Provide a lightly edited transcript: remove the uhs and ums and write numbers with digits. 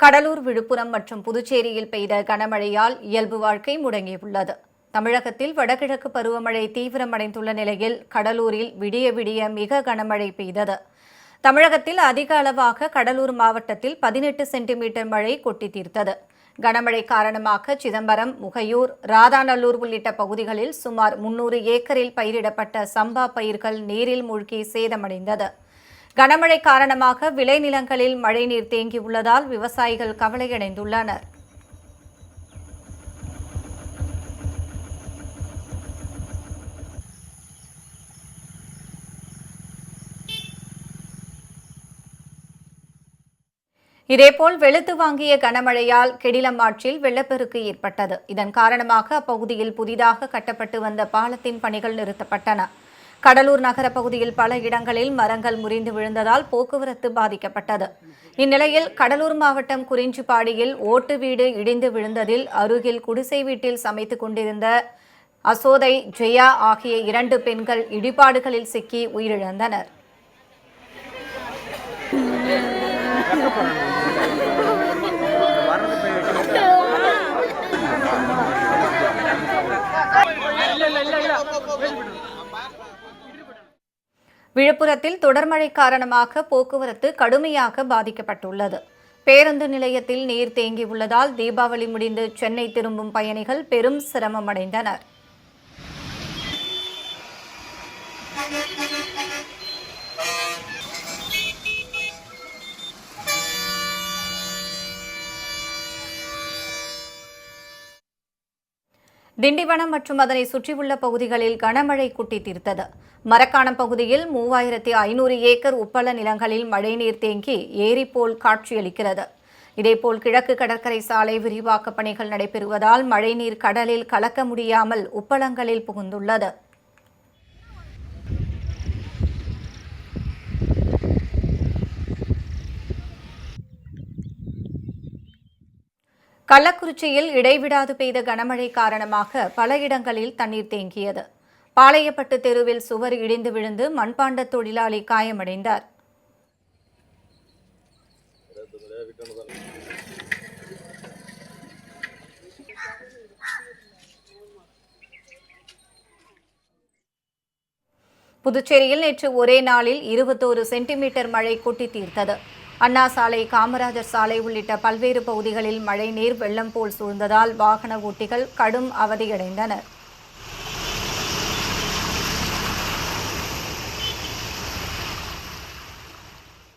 கடலூர், விழுப்புரம் மற்றும் புதுச்சேரியில் பெய்த கனமழையால் இயல்பு வாழ்க்கை முடங்கியுள்ளது. தமிழகத்தில் வடகிழக்கு பருவமழை தீவிரமடைந்துள்ள நிலையில் கடலூரில் விடிய விடிய மிக கனமழை பெய்தது. தமிழகத்தில் அதிக அளவாக கடலூர் மாவட்டத்தில் 18 சென்டிமீட்டர் மழை கொட்டி தீர்த்தது. கனமழை காரணமாக சிதம்பரம், முகையூர், ராதாநல்லூர் உள்ளிட்ட பகுதிகளில் சுமார் 300 ஏக்கரில் பயிரிடப்பட்ட சம்பா பயிர்கள் நீரில் மூழ்கி சேதமடைந்தது. கனமழை காரணமாக விளைநிலங்களில் மழைநீர் தேங்கியுள்ளதால் விவசாயிகள் கவலையடைந்துள்ளனர். இதேபோல் வெளுத்து வாங்கிய கனமழையால் கெடிலம் ஆற்றில் வெள்ளப்பெருக்கு ஏற்பட்டது. இதன் காரணமாக அப்பகுதியில் புதிதாக கட்டப்பட்டு வந்த பாலத்தின் பணிகள் நிறுத்தப்பட்டன. கடலூர் நகர பகுதியில் பல இடங்களில் மரங்கள் முறிந்து விழுந்ததால் போக்குவரத்து பாதிக்கப்பட்டது. இந்நிலையில் கடலூர் மாவட்டம் குறிஞ்சிப்பாடியில் ஓட்டு வீடு இடிந்து விழுந்ததில் அருகில் குடிசை வீட்டில் சமைத்துக் கொண்டிருந்த அசோதை, ஜெயா ஆகிய 2 பெண்கள் இடிபாடுகளில் சிக்கி உயிரிழந்தனர். விழுப்புரத்தில் தொடர்மழை காரணமாக போக்குவரத்து கடுமையாக பாதிக்கப்பட்டுள்ளது. பேருந்து நிலையத்தில் நீர் தேங்கியுள்ளதால் தீபாவளி முடிந்து சென்னை திரும்பும் பயணிகள் பெரும் சிரமமடைந்தனர். திண்டிவனம் மற்றும் அதனை சுற்றியுள்ள பகுதிகளில் கனமழை கொட்டி தீர்த்தது. மரக்காணம் பகுதியில் 3500 ஏக்கர் உப்பள நிலங்களில் மழைநீர் தேங்கி ஏரி போல் காட்சியளிக்கிறது. இதேபோல் கிழக்கு கடற்கரை சாலை விரிவாக்க பணிகள் நடைபெறுவதால் மழைநீர் கடலில் கலக்க முடியாமல் உப்பளங்களில் புகுந்துள்ளது. கள்ளக்குறிச்சியில் இடைவிடாது பெய்த கனமழை காரணமாக பல இடங்களில் தண்ணீர் தேங்கியது. பாளையப்பட்டு தெருவில் சுவர் இடிந்து விழுந்து மண்பாண்ட தொழிலாளி காயமடைந்தார். புதுச்சேரியில் நேற்று ஒரே நாளில் 21 சென்டிமீட்டர் மழை கொட்டி தீர்த்தது. அண்ணா சாலை, காமராஜர் சாலை உள்ளிட்ட பல்வேறு பகுதிகளில் மழைநீர் வெள்ளம் போல் சூழ்ந்ததால் வாகன ஓட்டிகள் கடும் அவதியடைந்தனர்.